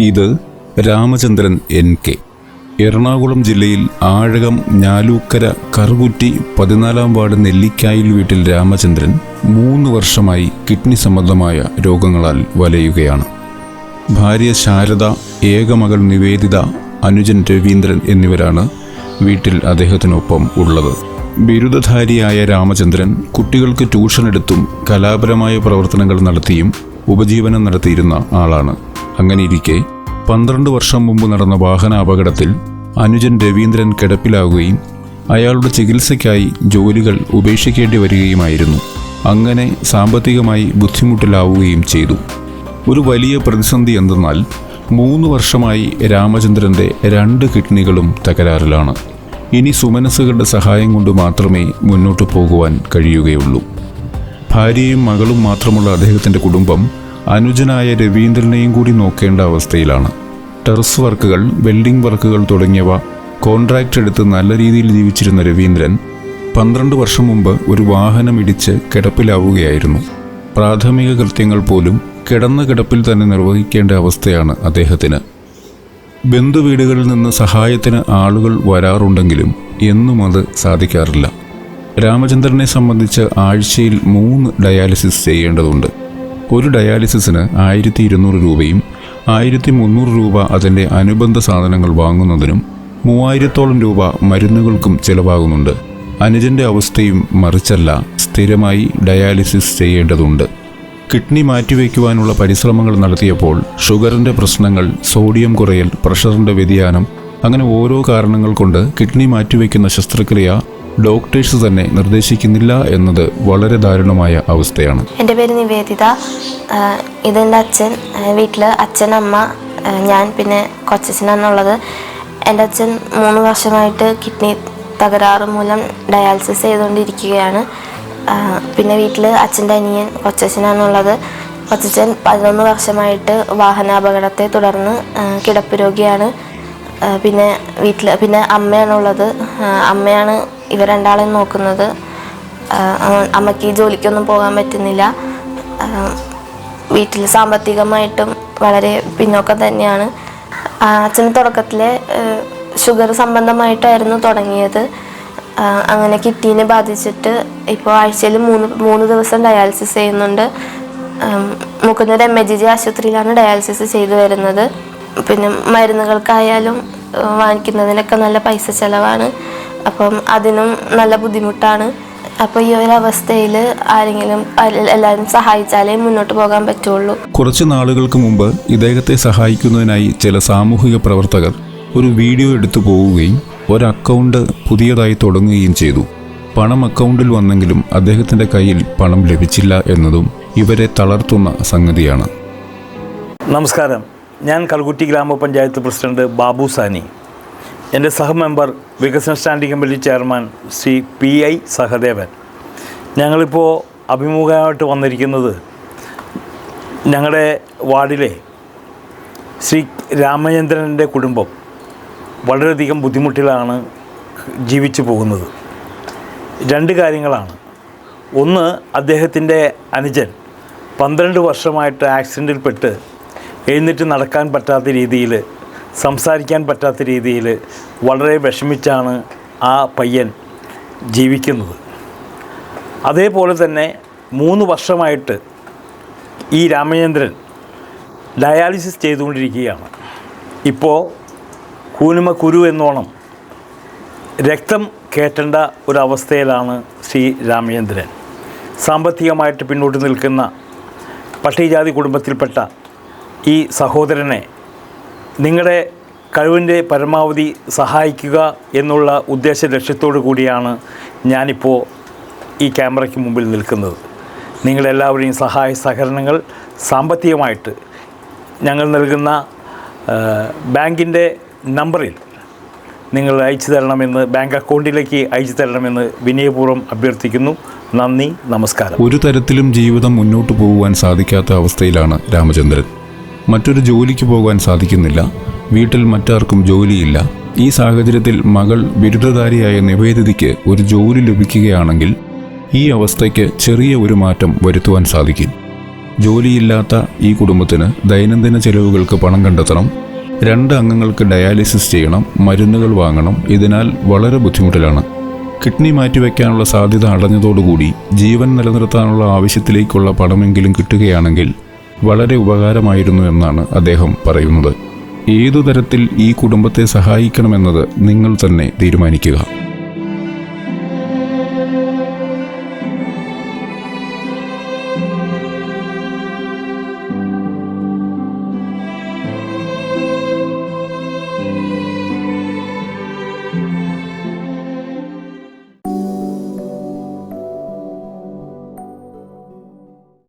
ഇത് രാമചന്ദ്രൻ NK. എറണാകുളം ജില്ലയിൽ Azhakam ഞാലൂക്കര Karukutty 14-ാം ward നെല്ലിക്കായിൽ വീട്ടിൽ രാമചന്ദ്രൻ 3 വർഷമായി കിഡ്നി സംബന്ധമായ രോഗങ്ങളാൽ വലയുകയാണ്. ഭാര്യ ശാരദ, ഏകമകൾ നിവേദിത, അനുജൻ രവീന്ദ്രൻ എന്നിവരാണ് വീട്ടിൽ അദ്ദേഹത്തിനൊപ്പം ഉള്ളത്. ബിരുദധാരിയായ രാമചന്ദ്രൻ കുട്ടികൾക്ക് ട്യൂഷൻ എടുത്തും കലാപരമായ പ്രവർത്തനങ്ങൾ നടത്തിയും ഉപജീവനം നടത്തിയിരുന്ന ആളാണ്. അങ്ങനെയിരിക്കെ 12 വർഷം മുമ്പ് നടന്ന വാഹന അപകടത്തിൽ അനുജൻ രവീന്ദ്രൻ കിടപ്പിലാവുകയും അയാളുടെ ചികിത്സയ്ക്കായി ജോലികൾ ഉപേക്ഷിക്കേണ്ടി വരികയുമായിരുന്നു. അങ്ങനെ സാമ്പത്തികമായി ബുദ്ധിമുട്ടിലാവുകയും ചെയ്തു. ഒരു വലിയ പ്രതിസന്ധി എന്തെന്നാൽ 3 വർഷമായി രാമചന്ദ്രൻ്റെ 2 കിഡ്നികളും തകരാറിലാണ്. ഇനി സുമനസ്സുകളുടെ സഹായം കൊണ്ട് മാത്രമേ മുന്നോട്ട് പോകുവാൻ കഴിയുകയുള്ളൂ. ഭാര്യയും മകളും മാത്രമുള്ള അദ്ദേഹത്തിൻ്റെ കുടുംബം അനുജനായ രവീന്ദ്രനെയും കൂടി നോക്കേണ്ട അവസ്ഥയിലാണ്. ടെറസ് വർക്കുകൾ, വെൽഡിംഗ് വർക്കുകൾ തുടങ്ങിയവ കോൺട്രാക്റ്റ് എടുത്ത് നല്ല രീതിയിൽ ജീവിച്ചിരുന്ന രവീന്ദ്രൻ 12 വർഷം മുമ്പ് ഒരു വാഹനം ഇടിച്ച് കിടപ്പിലാവുകയായിരുന്നു. പ്രാഥമിക കൃത്യങ്ങൾ പോലും കിടന്ന കിടപ്പിൽ തന്നെ നിർവഹിക്കേണ്ട അവസ്ഥയാണ് അദ്ദേഹത്തിന്. ബന്ധുവീടുകളിൽ നിന്ന് സഹായത്തിന് ആളുകൾ വരാറുണ്ടെങ്കിലും എന്നും അത് സാധിക്കാറില്ല. രാമചന്ദ്രനെ സംബന്ധിച്ച് ആഴ്ചയിൽ 3 ഡയാലിസിസ് ചെയ്യേണ്ടതുണ്ട്. ഒരു ഡയാലിസിസിന് 1200 രൂപയും 1300 രൂപ അതിൻ്റെ അനുബന്ധ സാധനങ്ങൾ വാങ്ങുന്നതിനും 3000-ഓളം രൂപ മരുന്നുകൾക്കും ചിലവാകുന്നുണ്ട്. അനുജൻ്റെ അവസ്ഥയും മറിച്ചല്ല, സ്ഥിരമായി ഡയാലിസിസ് ചെയ്യേണ്ടതുണ്ട്. കിഡ്നി മാറ്റിവെക്കുവാനുള്ള പരിശ്രമങ്ങൾ നടത്തിയപ്പോൾ ഷുഗറിൻ്റെ പ്രശ്നങ്ങൾ, സോഡിയം കുറയൽ, പ്രഷറിൻ്റെ വ്യതിയാനം, അങ്ങനെ ഓരോ കാരണങ്ങൾ കൊണ്ട് കിഡ്നി മാറ്റിവെക്കുന്ന ശസ്ത്രക്രിയ ഡോക്ടേഴ്സ് തന്നെ നിർദ്ദേശിക്കുന്നില്ല എന്നത് വളരെ ദാരുണമായ അവസ്ഥയാണ്. എൻ്റെ പേര് നിവേദിത. ഇതെൻ്റെ അച്ഛൻ. വീട്ടിൽ അച്ഛൻ, അമ്മ, ഞാൻ, പിന്നെ കൊച്ചച്ഛനാണുള്ളത്. എൻ്റെ അച്ഛൻ 3 വർഷമായിട്ട് കിഡ്നി തകരാറ് മൂലം ഡയാലിസിസ് ചെയ്തുകൊണ്ടിരിക്കുകയാണ്. പിന്നെ വീട്ടിൽ അച്ഛൻ്റെ അനിയൻ കൊച്ചച്ഛനാണുള്ളത്. കൊച്ചച്ഛൻ 11 വർഷമായിട്ട് വാഹനാപകടത്തെ തുടർന്ന് കിടപ്പ് രോഗിയാണ്. പിന്നെ അമ്മയാണുള്ളത്. അമ്മയാണ് ഇവർ രണ്ടാളെയും നോക്കുന്നത്. അമ്മയ്ക്ക് ജോലിക്കൊന്നും പോകാൻ പറ്റുന്നില്ല. വീട്ടിൽ സാമ്പത്തികമായിട്ടും വളരെ പിന്നോക്കം തന്നെയാണ്. അച്ഛന് തുടക്കത്തിലെ ഷുഗർ സംബന്ധമായിട്ടായിരുന്നു തുടങ്ങിയത്. അങ്ങനെ കിഡ്നിനെ ബാധിച്ചിട്ട് ഇപ്പോൾ ആഴ്ചയിൽ 3 ദിവസം ഡയാലിസിസ് ചെയ്യുന്നുണ്ട്. മുക്കുന്നൂർ MAGG ആശുപത്രിയിലാണ് ഡയാലിസിസ് ചെയ്തു വരുന്നത്. പിന്നെ മരുന്നുകൾക്കായാലും വാങ്ങിക്കുന്നതിനൊക്കെ നല്ല പൈസ ചിലവാണ്. അപ്പം അതിനും നല്ല ബുദ്ധിമുട്ടാണ്. അപ്പോൾ ഈ ഒരു അവസ്ഥയിൽ എല്ലാവരും സഹായിച്ചാലേ മുന്നോട്ട് പോകാൻ പറ്റുള്ളൂ. കുറച്ച് നാളുകൾക്ക് മുമ്പ് ഇദ്ദേഹത്തെ സഹായിക്കുന്നതിനായി ചില സാമൂഹിക പ്രവർത്തകർ ഒരു വീഡിയോ എടുത്തു പോവുകയും ഒരു അക്കൗണ്ട് പുതിയതായി തുടങ്ങുകയും ചെയ്തു. പണം അക്കൗണ്ടിൽ വന്നെങ്കിലും അദ്ദേഹത്തിൻ്റെ കയ്യിൽ പണം ലഭിച്ചില്ല എന്നതും ഇവരെ തളർത്തുന്ന സംഗതിയാണ്. നമസ്കാരം, ഞാൻ കറുകുറ്റി ഗ്രാമപഞ്ചായത്ത് പ്രസിഡന്റ് ബാബു സാനി. എൻ്റെ സഹമെമ്പർ വികസന standing committee chairman Shri PI Sahadevan. ഞങ്ങളിപ്പോൾ അഭിമുഖമായിട്ട് വന്നിരിക്കുന്നത് ഞങ്ങളുടെ വാർഡിലെ ശ്രീ രാമചന്ദ്രൻ്റെ കുടുംബം വളരെയധികം ബുദ്ധിമുട്ടിലാണ് ജീവിച്ചു പോകുന്നത്. 2 കാര്യങ്ങളാണ്. ഒന്ന്, അദ്ദേഹത്തിൻ്റെ അനുജൻ 12 വർഷമായിട്ട് ആക്സിഡൻറ്റിൽപ്പെട്ട് എഴുന്നേറ്റ് നടക്കാൻ പറ്റാത്ത രീതിയിൽ, സംസാരിക്കാൻ പറ്റാത്ത രീതിയിൽ വളരെ വിഷമിച്ചാണ് ആ പയ്യൻ ജീവിക്കുന്നത്. അതേപോലെ തന്നെ 3 വർഷമായിട്ട് ഈ രാമചന്ദ്രൻ ഡയാലിസിസ് ചെയ്തുകൊണ്ടിരിക്കുകയാണ്. ഇപ്പോൾ കൂനിമക്കുരു എന്നോണം രക്തം കയറ്റേണ്ട ഒരവസ്ഥയിലാണ് ശ്രീ രാമചന്ദ്രൻ. സാമ്പത്തികമായിട്ട് പിന്നോട്ട് നിൽക്കുന്ന പട്ടികജാതി കുടുംബത്തിൽപ്പെട്ട ഈ സഹോദരനെ നിങ്ങളുടെ കഴിവിൻ്റെ പരമാവധി സഹായിക്കുക എന്നുള്ള ഉദ്ദേശ ലക്ഷ്യത്തോടു കൂടിയാണ് ഞാനിപ്പോൾ ഈ ക്യാമറയ്ക്ക് മുമ്പിൽ നിൽക്കുന്നത്. നിങ്ങളെല്ലാവരുടെയും സഹായ സഹകരണങ്ങൾ സാമ്പത്തികമായിട്ട് ഞങ്ങൾ നൽകുന്ന ബാങ്കിൻ്റെ നമ്പറിൽ നിങ്ങൾ അയച്ചു തരണമെന്ന്, ബാങ്ക് അക്കൗണ്ടിലേക്ക് അയച്ചു തരണമെന്ന് വിനയപൂർവ്വം അഭ്യർത്ഥിക്കുന്നു. നന്ദി, നമസ്കാരം. ഒരു തരത്തിലും ജീവിതം മുന്നോട്ട് പോകുവാൻ സാധിക്കാത്ത അവസ്ഥയിലാണ് രാമചന്ദ്രൻ. മറ്റൊരു ജോലിക്ക് പോകാൻ സാധിക്കുന്നില്ല. വീട്ടിൽ മറ്റാർക്കും ജോലിയില്ല. ഈ സാഹചര്യത്തിൽ മകൾ ബിരുദധാരിയായ നിവേദിതയ്ക്ക് ഒരു ജോലി ലഭിക്കുകയാണെങ്കിൽ ഈ അവസ്ഥയ്ക്ക് ചെറിയ ഒരു മാറ്റം വരുത്തുവാൻ സാധിക്കും. ജോലിയില്ലാത്ത ഈ കുടുംബത്തിന് ദൈനംദിന ചെലവുകൾക്ക് പണം കണ്ടെത്തണം. 2 അംഗങ്ങൾക്ക് ഡയാലിസിസ് ചെയ്യണം, മരുന്നുകൾ വാങ്ങണം. ഇതിനാൽ വളരെ ബുദ്ധിമുട്ടിലാണ്. കിഡ്നി മാറ്റിവെക്കാനുള്ള സാധ്യത അടഞ്ഞതോടുകൂടി ജീവൻ നിലനിർത്താനുള്ള ആവശ്യത്തിലേക്കുള്ള പണമെങ്കിലും കിട്ടുകയാണെങ്കിൽ വളരെ ഉപകാരമായിരുന്നു എന്നാണ് അദ്ദേഹം പറയുന്നത്. ഏതു തരത്തിൽ ഈ കുടുംബത്തെ സഹായിക്കണമെന്നത് നിങ്ങൾ തന്നെ തീരുമാനിക്കുക.